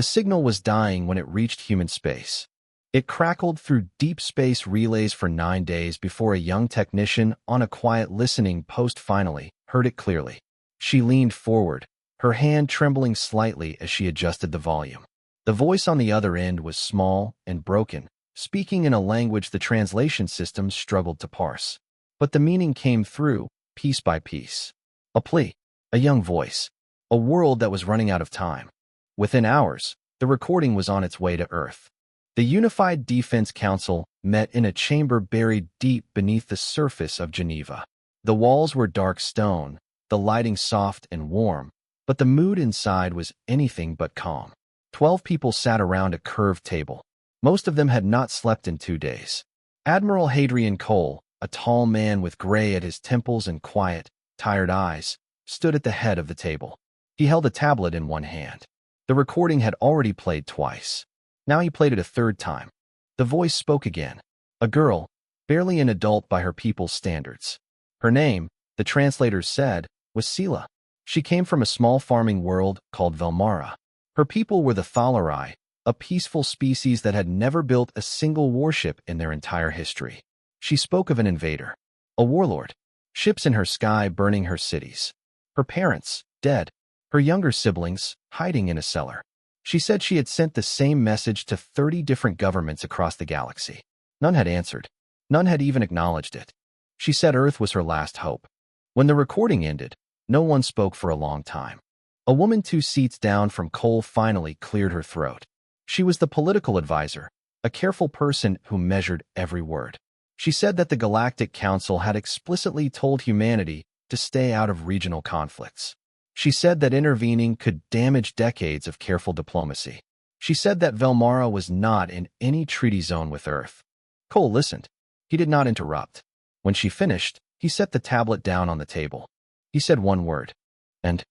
The signal was dying when it reached human space. It crackled through deep space relays for 9 days before a young technician on a quiet listening post finally heard it clearly. She leaned forward, her hand trembling slightly as she adjusted the volume. The voice on the other end was small and broken, speaking in a language the translation systems struggled to parse. But the meaning came through, piece by piece. A plea, a young voice, a world that was running out of time. Within hours, the recording was on its way to Earth. The Unified Defense Council met in a chamber buried deep beneath the surface of Geneva. The walls were dark stone, the lighting soft and warm, but the mood inside was anything but calm. 12 people sat around a curved table. Most of them had not slept in 2 days. Admiral Hadrian Cole, a tall man with gray at his temples and quiet, tired eyes, stood at the head of the table. He held a tablet in one hand. The recording had already played twice. Now he played it a third time. The voice spoke again. A girl, barely an adult by her people's standards. Her name, the translators said, was Sela. She came from a small farming world called Velmara. Her people were the Thalari, a peaceful species that had never built a single warship in their entire history. She spoke of an invader, a warlord, ships in her sky burning her cities. Her parents, dead. Her younger siblings, hiding in a cellar. She said she had sent the same message to 30 different governments across the galaxy. None had answered. None had even acknowledged it. She said Earth was her last hope. When the recording ended, no one spoke for a long time. A woman 2 seats down from Cole finally cleared her throat. She was the political advisor, a careful person who measured every word. She said that the Galactic Council had explicitly told humanity to stay out of regional conflicts. She said that intervening could damage decades of careful diplomacy. She said that Velmara was not in any treaty zone with Earth. Cole listened. He did not interrupt. When she finished, he set the tablet down on the table. He said one word. And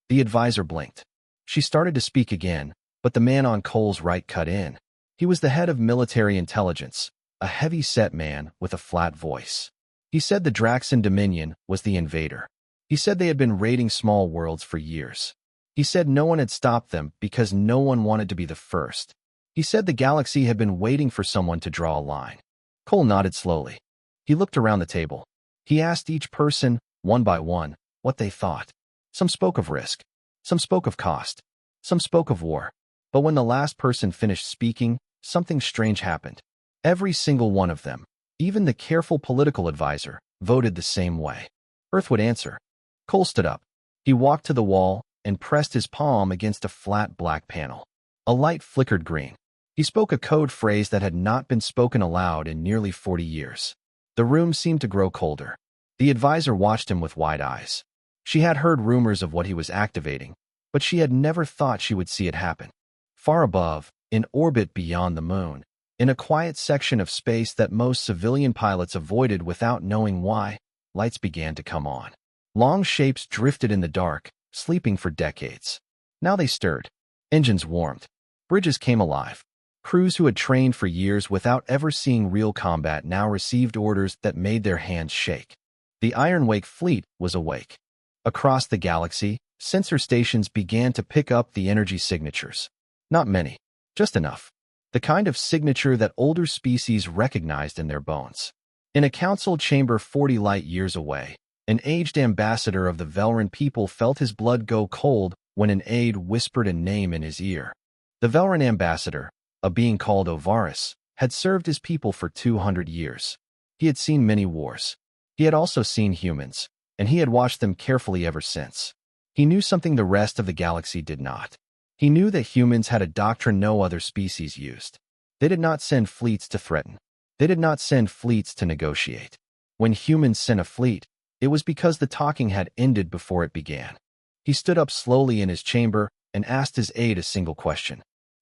the advisor blinked. She started to speak again, but the man on Cole's right cut in. He was the head of military intelligence, a heavy-set man with a flat voice. He said the Draxan Dominion was the invader. He said they had been raiding small worlds for years. He said no one had stopped them because no one wanted to be the first. He said the galaxy had been waiting for someone to draw a line. Cole nodded slowly. He looked around the table. He asked each person, one by one, what they thought. Some spoke of risk. Some spoke of cost. Some spoke of war. But when the last person finished speaking, something strange happened. Every single one of them, even the careful political advisor, voted the same way. Earth would answer. Cole stood up. He walked to the wall and pressed his palm against a flat black panel. A light flickered green. He spoke a code phrase that had not been spoken aloud in nearly 40 years. The room seemed to grow colder. The advisor watched him with wide eyes. She had heard rumors of what he was activating, but she had never thought she would see it happen. Far above, in orbit beyond the moon, in a quiet section of space that most civilian pilots avoided without knowing why, lights began to come on. Long shapes drifted in the dark, sleeping for decades. Now they stirred. Engines warmed. Bridges came alive. Crews who had trained for years without ever seeing real combat now received orders that made their hands shake. The Ironwake fleet was awake. Across the galaxy, sensor stations began to pick up the energy signatures. Not many, just enough. The kind of signature that older species recognized in their bones. In a council chamber 40 light years away, an aged ambassador of the Velran people felt his blood go cold when an aide whispered a name in his ear. The Velran ambassador, a being called Ovaris, had served his people for 200 years. He had seen many wars. He had also seen humans, and he had watched them carefully ever since. He knew something the rest of the galaxy did not. He knew that humans had a doctrine no other species used. They did not send fleets to threaten. They did not send fleets to negotiate. When humans sent a fleet, it was because the talking had ended before it began. He stood up slowly in his chamber and asked his aide a single question.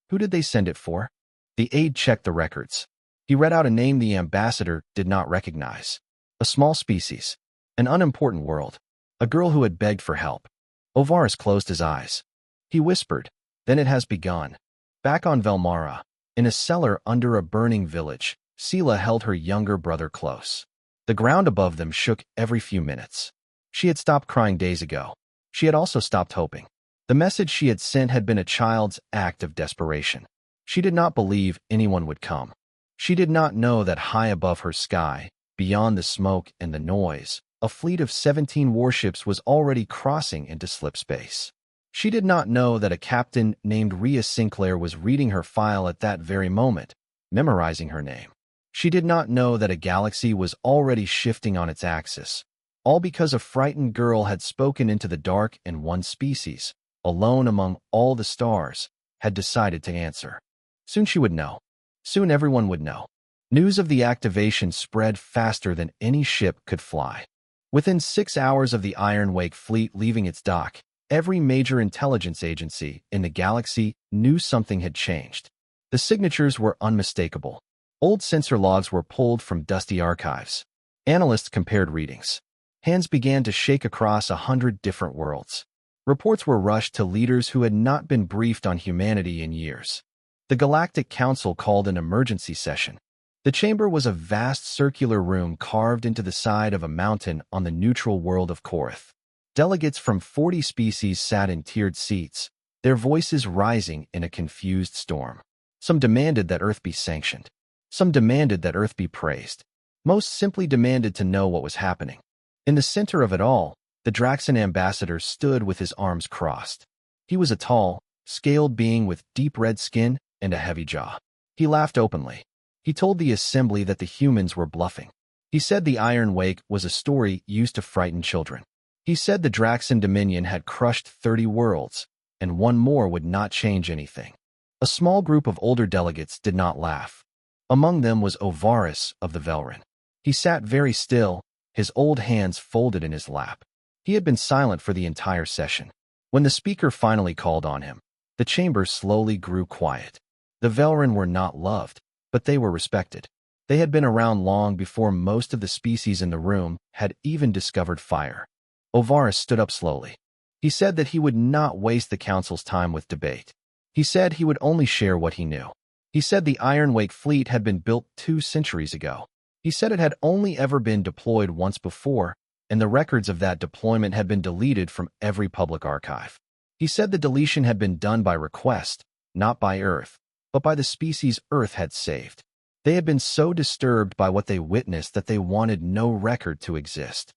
Who did they send it for? The aide checked the records. He read out a name the ambassador did not recognize. A small species. An unimportant world. A girl who had begged for help. Ovaris closed his eyes. He whispered, "Then it has begun." Back on Velmara, in a cellar under a burning village, Sela held her younger brother close. The ground above them shook every few minutes. She had stopped crying days ago. She had also stopped hoping. The message she had sent had been a child's act of desperation. She did not believe anyone would come. She did not know that high above her sky, beyond the smoke and the noise, a fleet of 17 warships was already crossing into slipspace. She did not know that a captain named Rhea Sinclair was reading her file at that very moment, memorizing her name. She did not know that a galaxy was already shifting on its axis, all because a frightened girl had spoken into the dark and one species, alone among all the stars, had decided to answer. Soon she would know. Soon everyone would know. News of the activation spread faster than any ship could fly. Within 6 hours of the Iron Wake fleet leaving its dock, every major intelligence agency in the galaxy knew something had changed. The signatures were unmistakable. Old sensor logs were pulled from dusty archives. Analysts compared readings. Hands began to shake across 100 different worlds. Reports were rushed to leaders who had not been briefed on humanity in years. The Galactic Council called an emergency session. The chamber was a vast circular room carved into the side of a mountain on the neutral world of Korath. Delegates from 40 species sat in tiered seats, their voices rising in a confused storm. Some demanded that Earth be sanctioned. Some demanded that Earth be praised. Most simply demanded to know what was happening. In the center of it all, the Draxan ambassador stood with his arms crossed. He was a tall, scaled being with deep red skin and a heavy jaw. He laughed openly. He told the assembly that the humans were bluffing. He said the Iron Wake was a story used to frighten children. He said the Draxan Dominion had crushed 30 worlds, and one more would not change anything. A small group of older delegates did not laugh. Among them was Ovaris of the Velrin. He sat very still, his old hands folded in his lap. He had been silent for the entire session. When the speaker finally called on him, the chamber slowly grew quiet. The Velrin were not loved, but they were respected. They had been around long before most of the species in the room had even discovered fire. Ovaris stood up slowly. He said that he would not waste the council's time with debate. He said he would only share what he knew. He said the Iron Wake fleet had been built 2 centuries ago. He said it had only ever been deployed once before, and the records of that deployment had been deleted from every public archive. He said the deletion had been done by request, not by Earth, but by the species Earth had saved. They had been so disturbed by what they witnessed that they wanted no record to exist.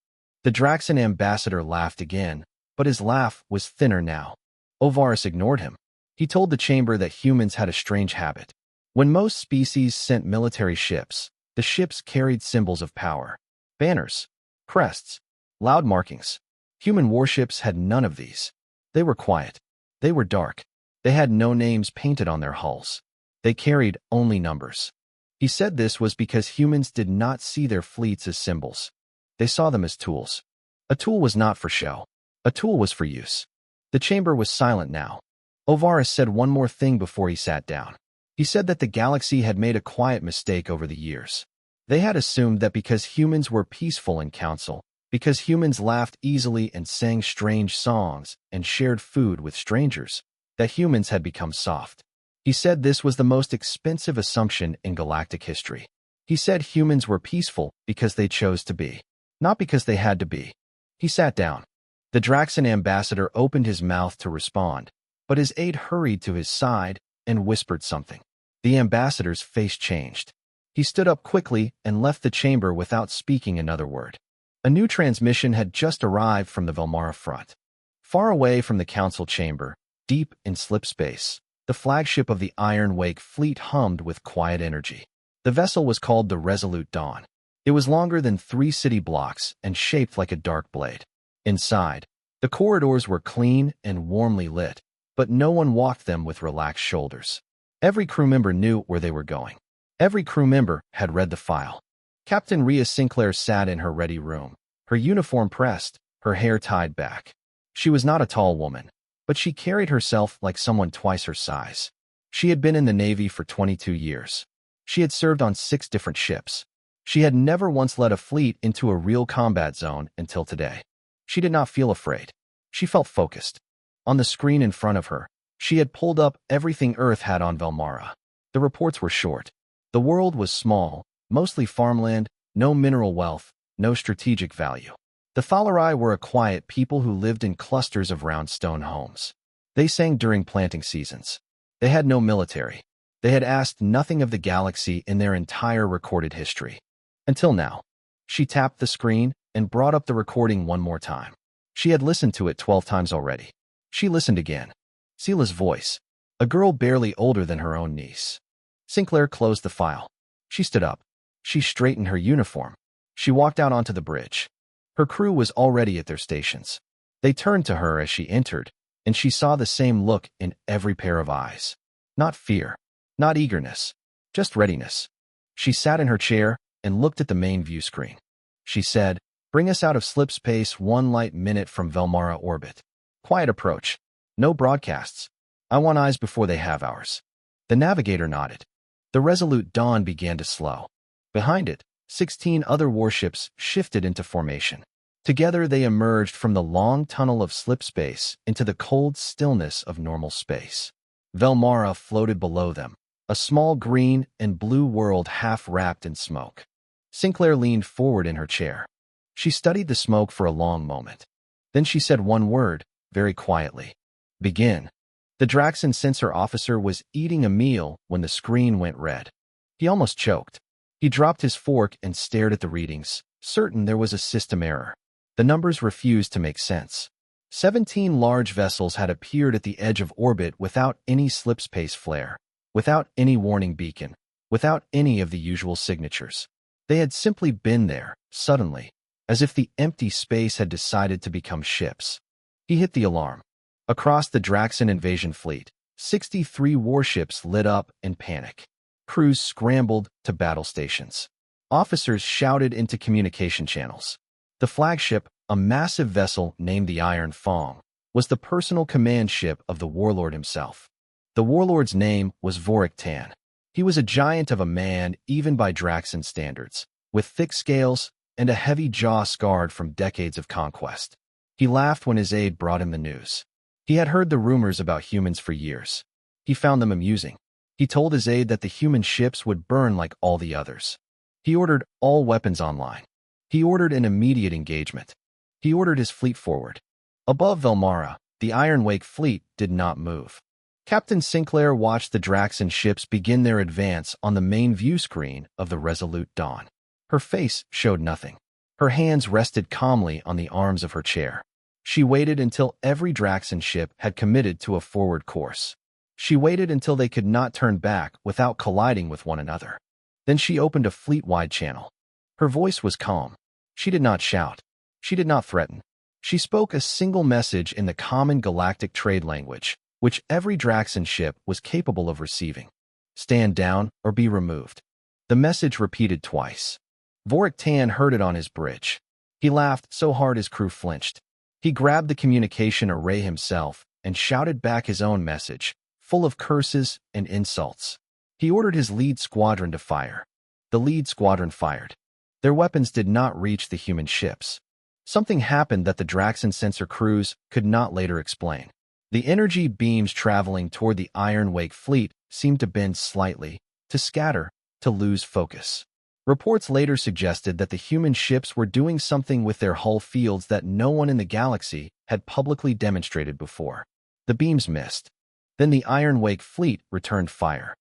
The Draxan ambassador laughed again, but his laugh was thinner now. Ovaris ignored him. He told the chamber that humans had a strange habit. When most species sent military ships, the ships carried symbols of power. Banners, crests, loud markings. Human warships had none of these. They were quiet. They were dark. They had no names painted on their hulls. They carried only numbers. He said this was because humans did not see their fleets as symbols. They saw them as tools. A tool was not for show. A tool was for use. The chamber was silent now. Ovaris said one more thing before he sat down. He said that the galaxy had made a quiet mistake over the years. They had assumed that because humans were peaceful in council, because humans laughed easily and sang strange songs and shared food with strangers, that humans had become soft. He said this was the most expensive assumption in galactic history. He said humans were peaceful because they chose to be, not because they had to be. He sat down. The Draxan ambassador opened his mouth to respond, but his aide hurried to his side and whispered something. The ambassador's face changed. He stood up quickly and left the chamber without speaking another word. A new transmission had just arrived from the Velmara front. Far away from the council chamber, deep in slipspace, the flagship of the Iron Wake fleet hummed with quiet energy. The vessel was called the Resolute Dawn. It was longer than 3 city blocks and shaped like a dark blade. Inside, the corridors were clean and warmly lit, but no one walked them with relaxed shoulders. Every crew member knew where they were going. Every crew member had read the file. Captain Rhea Sinclair sat in her ready room, her uniform pressed, her hair tied back. She was not a tall woman, but she carried herself like someone twice her size. She had been in the Navy for 22 years. She had served on 6 different ships. She had never once led a fleet into a real combat zone until today. She did not feel afraid. She felt focused. On the screen in front of her, she had pulled up everything Earth had on Velmara. The reports were short. The world was small, mostly farmland, no mineral wealth, no strategic value. The Thalari were a quiet people who lived in clusters of round stone homes. They sang during planting seasons. They had no military. They had asked nothing of the galaxy in their entire recorded history. Until now. She tapped the screen and brought up the recording one more time. She had listened to it 12 times already. She listened again. Sela's voice. A girl barely older than her own niece. Sinclair closed the file. She stood up. She straightened her uniform. She walked out onto the bridge. Her crew was already at their stations. They turned to her as she entered, and she saw the same look in every pair of eyes. Not fear. Not eagerness. Just readiness. She sat in her chair and looked at the main view screen. She said, "Bring us out of slip space 1 light minute from Velmara orbit. Quiet approach. No broadcasts. I want eyes before they have ours." The navigator nodded. The Resolute Dawn began to slow. Behind it, 16 other warships shifted into formation. Together they emerged from the long tunnel of slip space into the cold stillness of normal space. Velmara floated below them, a small green and blue world half wrapped in smoke. Sinclair leaned forward in her chair. She studied the smoke for a long moment. Then she said one word, very quietly. "Begin." The Draxon sensor officer was eating a meal when the screen went red. He almost choked. He dropped his fork and stared at the readings, certain there was a system error. The numbers refused to make sense. 17 large vessels had appeared at the edge of orbit without any slip space flare, without any warning beacon, without any of the usual signatures. They had simply been there, suddenly, as if the empty space had decided to become ships. He hit the alarm. Across the Draxon invasion fleet, 63 warships lit up in panic. Crews scrambled to battle stations. Officers shouted into communication channels. The flagship, a massive vessel named the Iron Fong, was the personal command ship of the warlord himself. The warlord's name was Vorik Tan. He was a giant of a man even by Draxon standards, with thick scales and a heavy jaw scarred from decades of conquest. He laughed when his aide brought him the news. He had heard the rumors about humans for years. He found them amusing. He told his aide that the human ships would burn like all the others. He ordered all weapons online. He ordered an immediate engagement. He ordered his fleet forward. Above Velmara, the Iron Wake fleet did not move. Captain Sinclair watched the Draxon ships begin their advance on the main view screen of the Resolute Dawn. Her face showed nothing. Her hands rested calmly on the arms of her chair. She waited until every Draxon ship had committed to a forward course. She waited until they could not turn back without colliding with one another. Then she opened a fleet-wide channel. Her voice was calm. She did not shout. She did not threaten. She spoke a single message in the common galactic trade language, which every Draxon ship was capable of receiving. Stand down or be removed. The message repeated twice. Vorik Tan heard it on his bridge. He laughed so hard his crew flinched. He grabbed the communication array himself and shouted back his own message, full of curses and insults. He ordered his lead squadron to fire. The lead squadron fired. Their weapons did not reach the human ships. Something happened that the Draxon sensor crews could not later explain. The energy beams traveling toward the Iron Wake fleet seemed to bend slightly, to scatter, to lose focus. Reports later suggested that the human ships were doing something with their hull fields that no one in the galaxy had publicly demonstrated before. The beams missed. Then the Iron Wake fleet returned fire.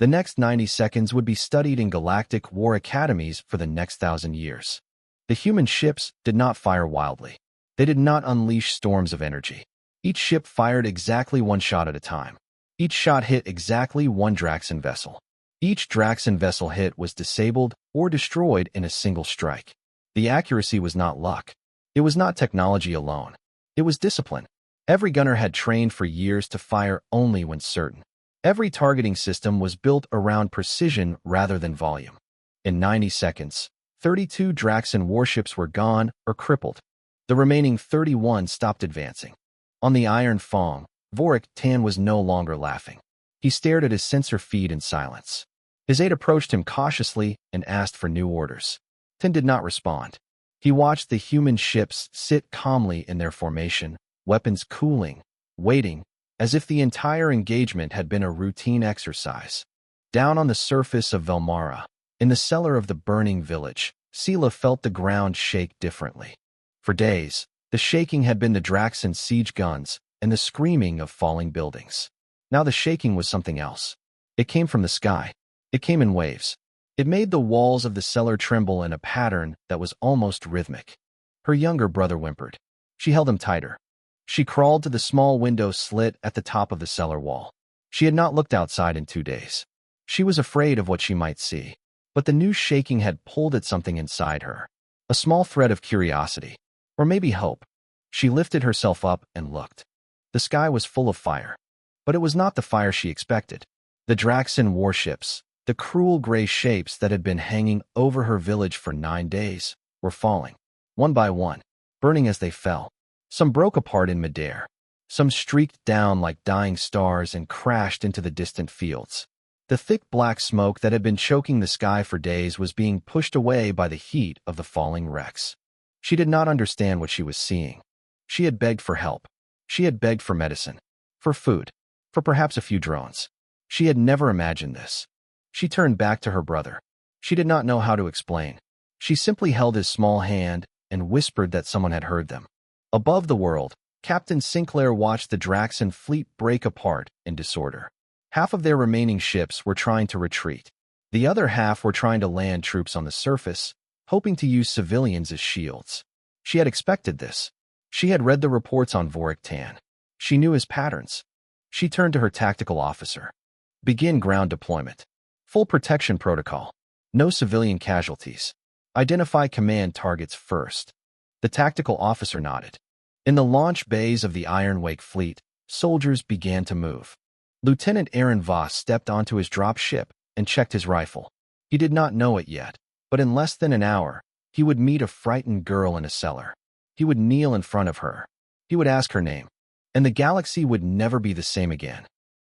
The next 90 seconds would be studied in galactic war academies for the next 1,000 years. The human ships did not fire wildly. They did not unleash storms of energy. Each ship fired exactly one shot at a time. Each shot hit exactly one Draxon vessel. Each Draxon vessel hit was disabled or destroyed in a single strike. The accuracy was not luck. It was not technology alone. It was discipline. Every gunner had trained for years to fire only when certain. Every targeting system was built around precision rather than volume. In 90 seconds, 32 Draxon warships were gone or crippled. The remaining 31 stopped advancing. On the Iron Fong, Vorik Tan was no longer laughing. He stared at his sensor feed in silence. His aide approached him cautiously and asked for new orders. Tan did not respond. He watched the human ships sit calmly in their formation, weapons cooling, waiting, as if the entire engagement had been a routine exercise. Down on the surface of Velmara, in the cellar of the burning village, Sela felt the ground shake differently. For days, the shaking had been the Draxon siege guns and the screaming of falling buildings. Now the shaking was something else. It came from the sky. It came in waves. It made the walls of the cellar tremble in a pattern that was almost rhythmic. Her younger brother whimpered. She held him tighter. She crawled to the small window slit at the top of the cellar wall. She had not looked outside in 2 days. She was afraid of what she might see. But the new shaking had pulled at something inside her. A small thread of curiosity. Or maybe hope. She lifted herself up and looked. The sky was full of fire. But it was not the fire she expected. The Draxan warships, the cruel gray shapes that had been hanging over her village for 9 days, were falling. One by one, burning as they fell. Some broke apart in midair. Some streaked down like dying stars and crashed into the distant fields. The thick black smoke that had been choking the sky for days was being pushed away by the heat of the falling wrecks. She did not understand what she was seeing. She had begged for help. She had begged for medicine, for food, for perhaps a few drones. She had never imagined this. She turned back to her brother. She did not know how to explain. She simply held his small hand and whispered that someone had heard them. Above the world, Captain Sinclair watched the Draxan fleet break apart in disorder. Half of their remaining ships were trying to retreat. The other half were trying to land troops on the surface, hoping to use civilians as shields. She had expected this. She had read the reports on Vorik-Tan. She knew his patterns. She turned to her tactical officer. Begin ground deployment. Full protection protocol. No civilian casualties. Identify command targets first. The tactical officer nodded. In the launch bays of the Ironwake fleet, soldiers began to move. Lieutenant Aaron Voss stepped onto his drop ship and checked his rifle. He did not know it yet, but in less than an hour, he would meet a frightened girl in a cellar. He would kneel in front of her. He would ask her name. And the galaxy would never be the same again.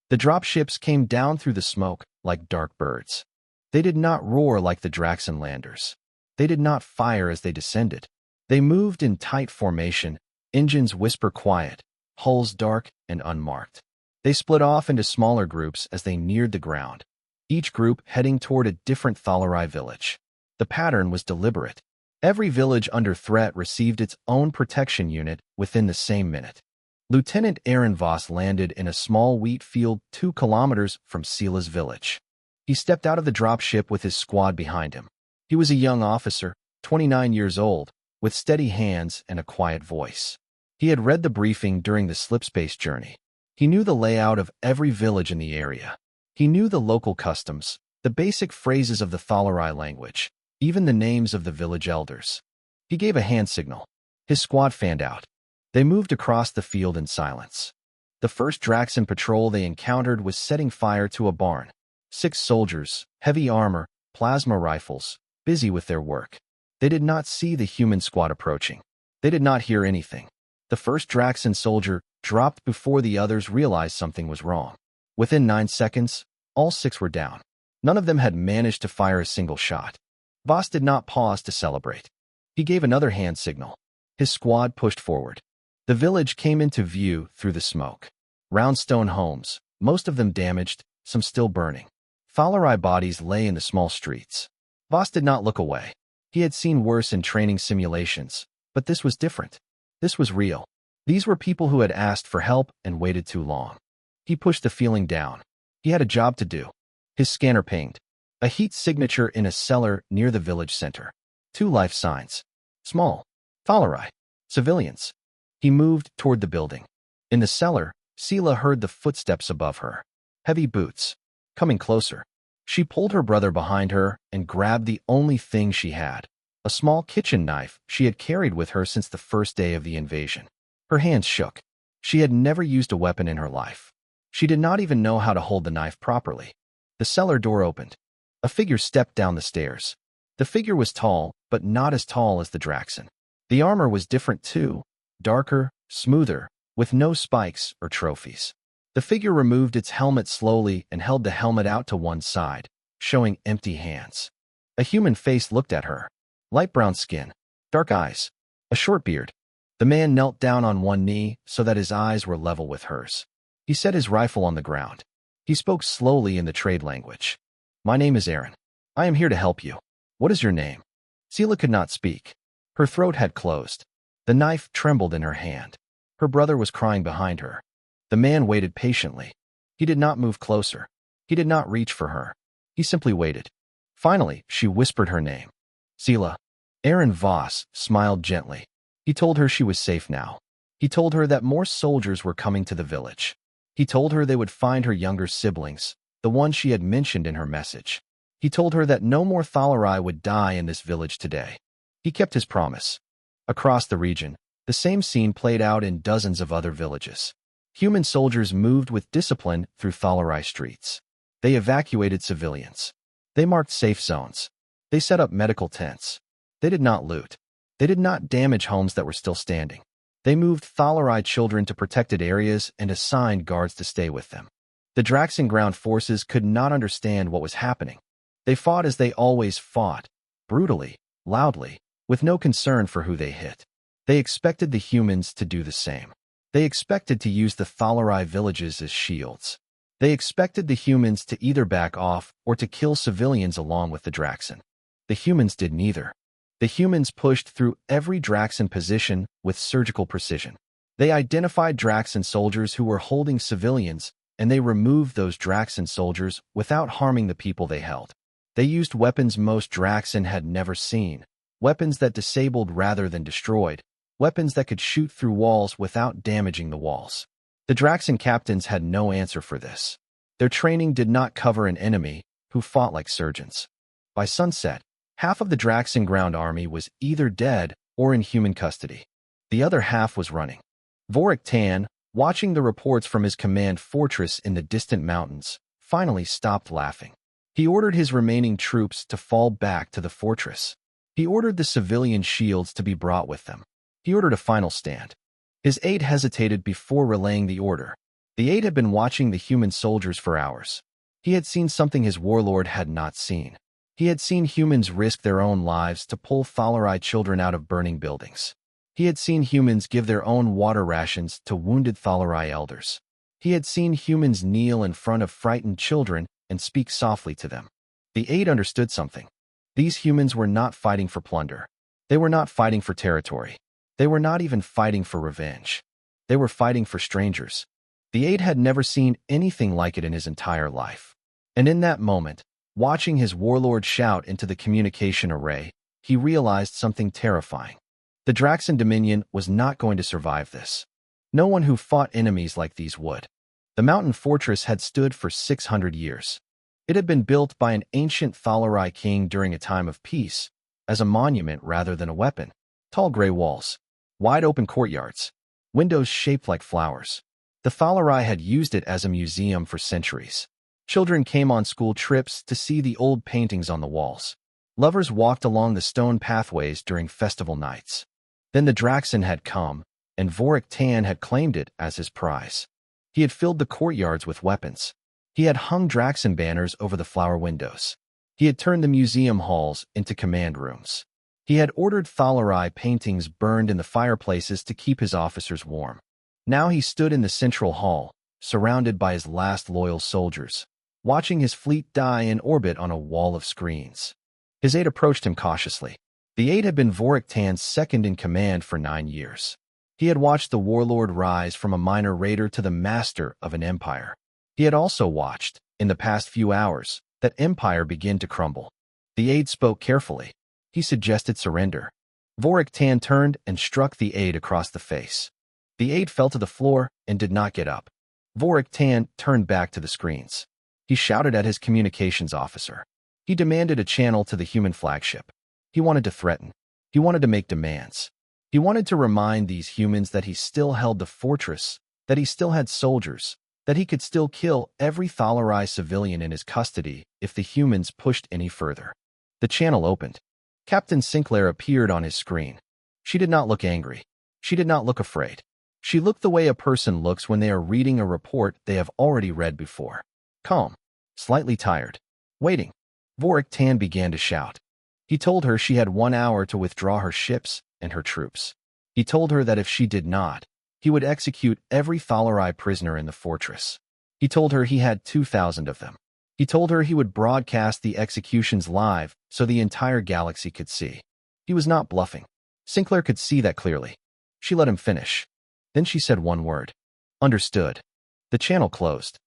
The dropships came down through the smoke like dark birds. They did not roar like the Draxan landers. They did not fire as they descended. They moved in tight formation, engines whisper quiet, hulls dark and unmarked. They split off into smaller groups as they neared the ground, each group heading toward a different Thalari village. The pattern was deliberate. Every village under threat received its own protection unit within the same minute. Lieutenant Aaron Voss landed in a small wheat field 2 kilometers from Sila's village. He stepped out of the dropship with his squad behind him. He was a young officer, 29 years old, with steady hands and a quiet voice. He had read the briefing during the slipspace journey. He knew the layout of every village in the area. He knew the local customs, the basic phrases of the Thalari language, even the names of the village elders. He gave a hand signal. His squad fanned out. They moved across the field in silence. The first Draxan patrol they encountered was setting fire to a barn. 6 soldiers, heavy armor, plasma rifles, busy with their work. They did not see the human squad approaching. They did not hear anything. The first Draxan soldier dropped before the others realized something was wrong. Within 9 seconds, all 6 were down. None of them had managed to fire a single shot. Voss did not pause to celebrate. He gave another hand signal. His squad pushed forward. The village came into view through the smoke. Round stone homes, most of them damaged, some still burning. Thalari bodies lay in the small streets. Voss did not look away. He had seen worse in training simulations, but this was different. This was real. These were people who had asked for help and waited too long. He pushed the feeling down. He had a job to do. His scanner pinged. A heat signature in a cellar near the village center. 2 life signs. Small. Thalari. Civilians. He moved toward the building. In the cellar, Sela heard the footsteps above her. Heavy boots. Coming closer. She pulled her brother behind her and grabbed the only thing she had. A small kitchen knife she had carried with her since the first day of the invasion. Her hands shook. She had never used a weapon in her life. She did not even know how to hold the knife properly. The cellar door opened. A figure stepped down the stairs. The figure was tall, but not as tall as the Draxan. The armor was different too, darker, smoother, with no spikes or trophies. The figure removed its helmet slowly and held the helmet out to one side, showing empty hands. A human face looked at her. Light brown skin, dark eyes, a short beard. The man knelt down on one knee so that his eyes were level with hers. He set his rifle on the ground. He spoke slowly in the trade language. My name is Aaron. I am here to help you. What is your name? Sela could not speak. Her throat had closed. The knife trembled in her hand. Her brother was crying behind her. The man waited patiently. He did not move closer. He did not reach for her. He simply waited. Finally, she whispered her name. Sela. Aaron Voss smiled gently. He told her she was safe now. He told her that more soldiers were coming to the village. He told her they would find her younger siblings, the ones she had mentioned in her message. He told her that no more Thalari would die in this village today. He kept his promise. Across the region, the same scene played out in dozens of other villages. Human soldiers moved with discipline through Thalari streets. They evacuated civilians. They marked safe zones. They set up medical tents. They did not loot. They did not damage homes that were still standing. They moved Thalari children to protected areas and assigned guards to stay with them. The Draxan ground forces could not understand what was happening. They fought as they always fought, brutally, loudly, with no concern for who they hit. They expected the humans to do the same. They expected to use the Thalari villages as shields. They expected the humans to either back off or to kill civilians along with the Draxan. The humans did neither. The humans pushed through every Draxan position with surgical precision. They identified Draxan soldiers who were holding civilians, and they removed those Draxan soldiers without harming the people they held. They used weapons most Draxan had never seen, weapons that disabled rather than destroyed, weapons that could shoot through walls without damaging the walls. The Draxan captains had no answer for this. Their training did not cover an enemy who fought like surgeons. By sunset, half of the Draxan ground army was either dead or in human custody. The other half was running. Vorik Tan, watching the reports from his command fortress in the distant mountains, finally stopped laughing. He ordered his remaining troops to fall back to the fortress. He ordered the civilian shields to be brought with them. He ordered a final stand. His aide hesitated before relaying the order. The aide had been watching the human soldiers for hours. He had seen something his warlord had not seen. He had seen humans risk their own lives to pull Thalari children out of burning buildings. He had seen humans give their own water rations to wounded Thalari elders. He had seen humans kneel in front of frightened children and speak softly to them. The aide understood something. These humans were not fighting for plunder. They were not fighting for territory. They were not even fighting for revenge. They were fighting for strangers. The aide had never seen anything like it in his entire life. And in that moment, watching his warlord shout into the communication array, he realized something terrifying. The Draxan Dominion was not going to survive this. No one who fought enemies like these would. The mountain fortress had stood for 600 years. It had been built by an ancient Thalari king during a time of peace, as a monument rather than a weapon. Tall gray walls, wide-open courtyards, windows shaped like flowers. The Thalari had used it as a museum for centuries. Children came on school trips to see the old paintings on the walls. Lovers walked along the stone pathways during festival nights. Then the Draxan had come, and Vorik Tan had claimed it as his prize. He had filled the courtyards with weapons. He had hung Draxan banners over the flower windows. He had turned the museum halls into command rooms. He had ordered Thalari paintings burned in the fireplaces to keep his officers warm. Now he stood in the central hall, surrounded by his last loyal soldiers, watching his fleet die in orbit on a wall of screens. His aide approached him cautiously. The aide had been Vorik Tan's second-in-command for 9 years. He had watched the warlord rise from a minor raider to the master of an empire. He had also watched, in the past few hours, that empire begin to crumble. The aide spoke carefully. He suggested surrender. Vorik Tan turned and struck the aide across the face. The aide fell to the floor and did not get up. Vorik Tan turned back to the screens. He shouted at his communications officer. He demanded a channel to the human flagship. He wanted to threaten. He wanted to make demands. He wanted to remind these humans that he still held the fortress, that he still had soldiers, that he could still kill every Thalari civilian in his custody if the humans pushed any further. The channel opened. Captain Sinclair appeared on his screen. She did not look angry. She did not look afraid. She looked the way a person looks when they are reading a report they have already read before. Calm. Slightly tired. Waiting. Vorik Tan began to shout. He told her she had 1 hour to withdraw her ships and her troops. He told her that if she did not, he would execute every Thalari prisoner in the fortress. He told her he had 2,000 of them. He told her he would broadcast the executions live so the entire galaxy could see. He was not bluffing. Sinclair could see that clearly. She let him finish. Then she said one word. Understood. The channel closed.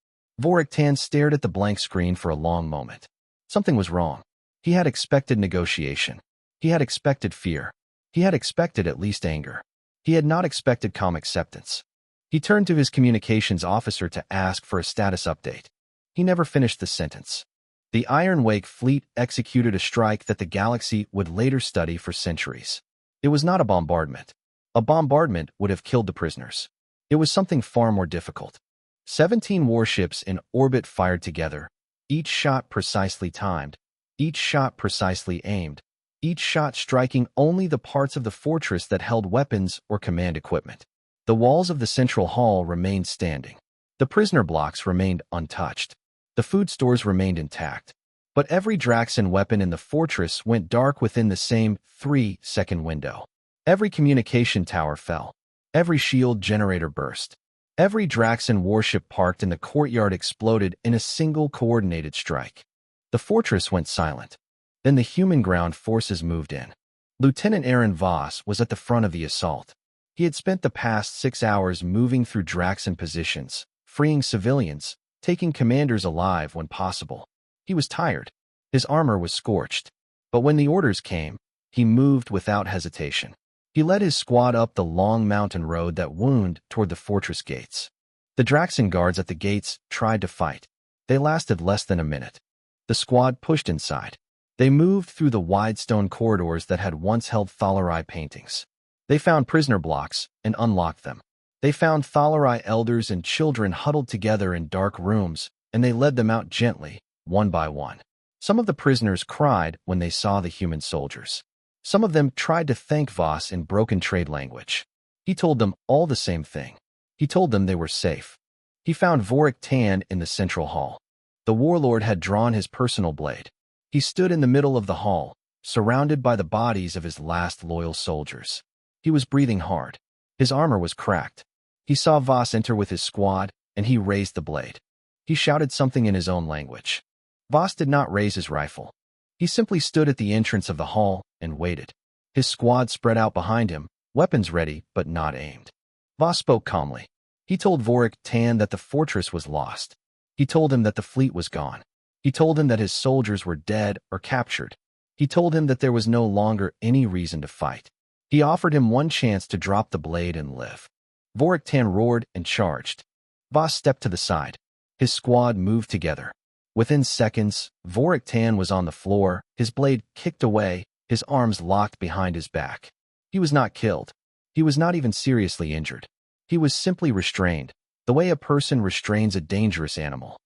Vorik Tan stared at the blank screen for a long moment. Something was wrong. He had expected negotiation. He had expected fear. He had expected at least anger. He had not expected calm acceptance. He turned to his communications officer to ask for a status update. He never finished the sentence. The Iron Wake fleet executed a strike that the galaxy would later study for centuries. It was not a bombardment. A bombardment would have killed the prisoners. It was something far more difficult. 17 warships in orbit fired together, each shot precisely timed, each shot precisely aimed, each shot striking only the parts of the fortress that held weapons or command equipment. The walls of the central hall remained standing. The prisoner blocks remained untouched. The food stores remained intact. But every Draxan weapon in the fortress went dark within the same 3-second window. Every communication tower fell. Every shield generator burst. Every Draxan warship parked in the courtyard exploded in a single coordinated strike. The fortress went silent. Then the human ground forces moved in. Lieutenant Aaron Voss was at the front of the assault. He had spent the past 6 hours moving through Draxan positions, freeing civilians, taking commanders alive when possible. He was tired. His armor was scorched. But when the orders came, he moved without hesitation. He led his squad up the long mountain road that wound toward the fortress gates. The Draxan guards at the gates tried to fight. They lasted less than a minute. The squad pushed inside. They moved through the wide stone corridors that had once held Thalari paintings. They found prisoner blocks and unlocked them. They found Thalari elders and children huddled together in dark rooms, and they led them out gently, one by one. Some of the prisoners cried when they saw the human soldiers. Some of them tried to thank Voss in broken trade language. He told them all the same thing. He told them they were safe. He found Vorik Tan in the central hall. The warlord had drawn his personal blade. He stood in the middle of the hall, surrounded by the bodies of his last loyal soldiers. He was breathing hard. His armor was cracked. He saw Voss enter with his squad, and he raised the blade. He shouted something in his own language. Voss did not raise his rifle. He simply stood at the entrance of the hall and waited. His squad spread out behind him, weapons ready but not aimed. Voss spoke calmly. He told Vorik Tan that the fortress was lost. He told him that the fleet was gone. He told him that his soldiers were dead or captured. He told him that there was no longer any reason to fight. He offered him one chance to drop the blade and live. Vorik Tan roared and charged. Voss stepped to the side. His squad moved together. Within seconds, Vorik Tan was on the floor, his blade kicked away, his arms locked behind his back. He was not killed. He was not even seriously injured. He was simply restrained, the way a person restrains a dangerous animal.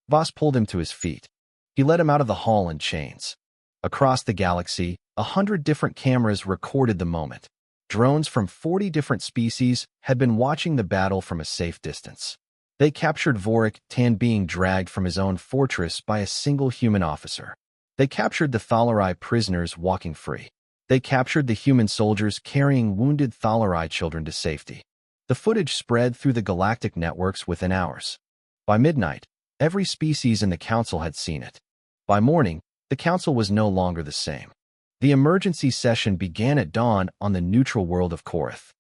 Voss pulled him to his feet. He led him out of the hall in chains. Across the galaxy, 100 different cameras recorded the moment. Drones from 40 different species had been watching the battle from a safe distance. They captured Vorik Tan being dragged from his own fortress by a single human officer. They captured the Thalari prisoners walking free. They captured the human soldiers carrying wounded Thalari children to safety. The footage spread through the galactic networks within hours. By midnight, every species in the council had seen it. By morning, the council was no longer the same. The emergency session began at dawn on the neutral world of Korath.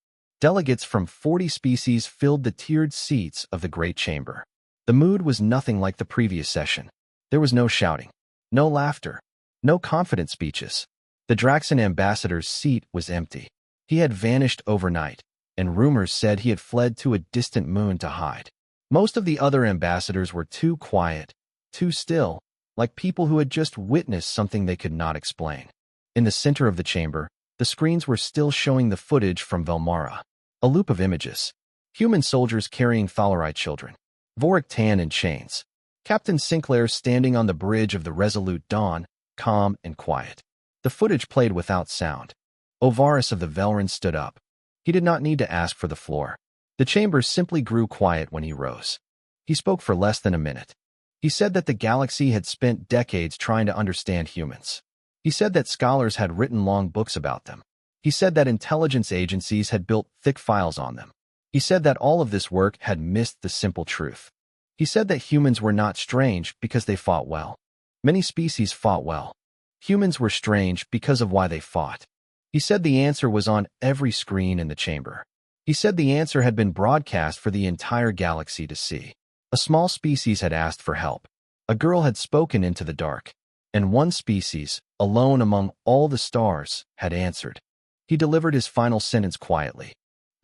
Delegates from 40 species filled the tiered seats of the Great Chamber. The mood was nothing like the previous session. There was no shouting, no laughter, no confident speeches. The Draxan ambassador's seat was empty. He had vanished overnight, and rumors said he had fled to a distant moon to hide. Most of the other ambassadors were too quiet, too still, like people who had just witnessed something they could not explain. In the center of the chamber, the screens were still showing the footage from Velmara. A loop of images. Human soldiers carrying Thalari children. Vorik Tan in chains. Captain Sinclair standing on the bridge of the Resolute Dawn, calm and quiet. The footage played without sound. Ovaris of the Velran stood up. He did not need to ask for the floor. The chamber simply grew quiet when he rose. He spoke for less than a minute. He said that the galaxy had spent decades trying to understand humans. He said that scholars had written long books about them. He said that intelligence agencies had built thick files on them. He said that all of this work had missed the simple truth. He said that humans were not strange because they fought well. Many species fought well. Humans were strange because of why they fought. He said the answer was on every screen in the chamber. He said the answer had been broadcast for the entire galaxy to see. A small species had asked for help. A girl had spoken into the dark. And one species, alone among all the stars, had answered. He delivered his final sentence quietly.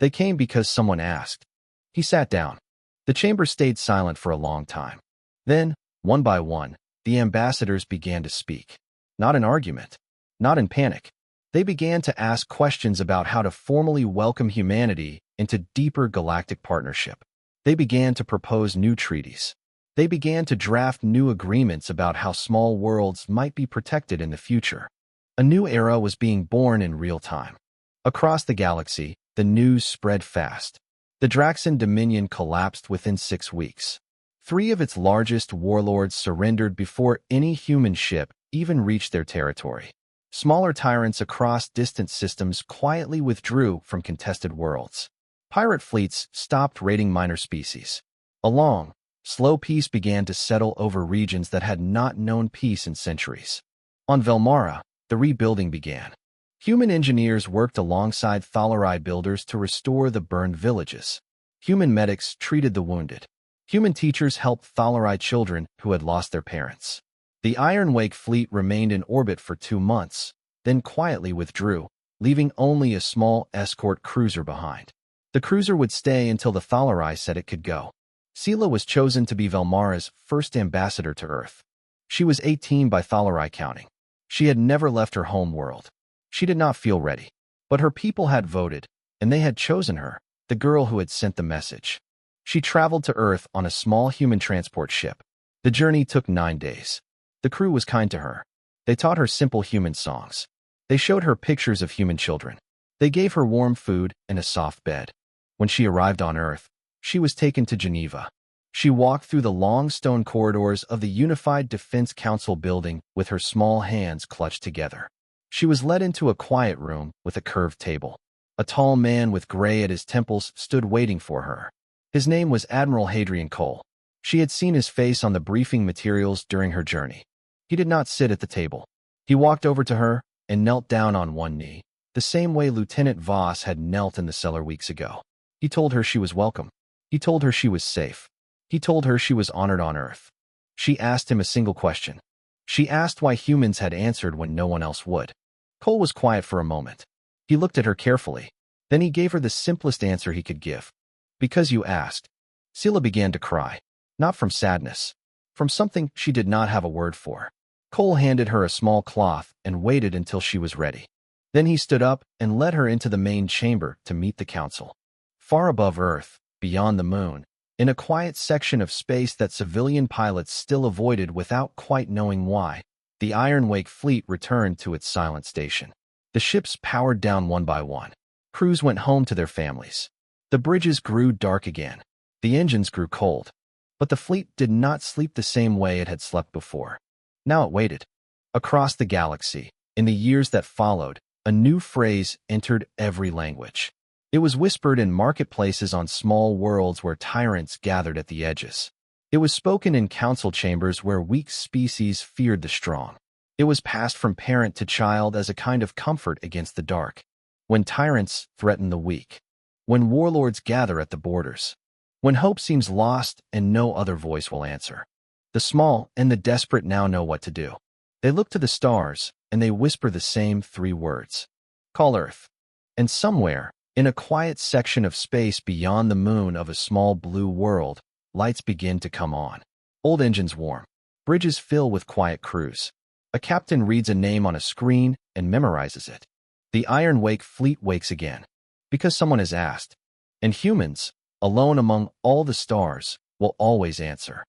They came because someone asked. He sat down. The chamber stayed silent for a long time. Then, one by one, the ambassadors began to speak. Not in argument. Not in panic. They began to ask questions about how to formally welcome humanity into deeper galactic partnership. They began to propose new treaties. They began to draft new agreements about how small worlds might be protected in the future. A new era was being born in real time. Across the galaxy, the news spread fast. The Draxan Dominion collapsed within 6 weeks. 3 of its largest warlords surrendered before any human ship even reached their territory. Smaller tyrants across distant systems quietly withdrew from contested worlds. Pirate fleets stopped raiding minor species. A long, slow peace began to settle over regions that had not known peace in centuries. On Velmara, the rebuilding began. Human engineers worked alongside Thalari builders to restore the burned villages. Human medics treated the wounded. Human teachers helped Thalari children who had lost their parents. The Ironwake fleet remained in orbit for 2 months, then quietly withdrew, leaving only a small escort cruiser behind. The cruiser would stay until the Thalari said it could go. Sela was chosen to be Velmara's first ambassador to Earth. She was 18 by Thalari counting. She had never left her home world. She did not feel ready. But her people had voted, and they had chosen her, the girl who had sent the message. She traveled to Earth on a small human transport ship. The journey took 9 days. The crew was kind to her. They taught her simple human songs. They showed her pictures of human children. They gave her warm food and a soft bed. When she arrived on Earth, she was taken to Geneva. She walked through the long stone corridors of the Unified Defense Council building with her small hands clutched together. She was led into a quiet room with a curved table. A tall man with gray at his temples stood waiting for her. His name was Admiral Hadrian Cole. She had seen his face on the briefing materials during her journey. He did not sit at the table. He walked over to her and knelt down on one knee, the same way Lieutenant Voss had knelt in the cellar weeks ago. He told her she was welcome. He told her she was safe. He told her she was honored on Earth. She asked him a single question. She asked why humans had answered when no one else would. Cole was quiet for a moment. He looked at her carefully. Then he gave her the simplest answer he could give. Because you asked. Sela began to cry. Not from sadness. From something she did not have a word for. Cole handed her a small cloth and waited until she was ready. Then he stood up and led her into the main chamber to meet the council. Far above Earth, beyond the moon, in a quiet section of space that civilian pilots still avoided without quite knowing why, the Ironwake fleet returned to its silent station. The ships powered down one by one. Crews went home to their families. The bridges grew dark again. The engines grew cold. But the fleet did not sleep the same way it had slept before. Now it waited. Across the galaxy, in the years that followed, a new phrase entered every language. It was whispered in marketplaces on small worlds where tyrants gathered at the edges. It was spoken in council chambers where weak species feared the strong. It was passed from parent to child as a kind of comfort against the dark. When tyrants threaten the weak. When warlords gather at the borders. When hope seems lost and no other voice will answer. The small and the desperate now know what to do. They look to the stars, and they whisper the same 3 words. Call Earth. And somewhere, in a quiet section of space beyond the moon of a small blue world, lights begin to come on. Old engines warm. Bridges fill with quiet crews. A captain reads a name on a screen and memorizes it. The Ironwake fleet wakes again. Because someone has asked. And humans, alone among all the stars, will always answer.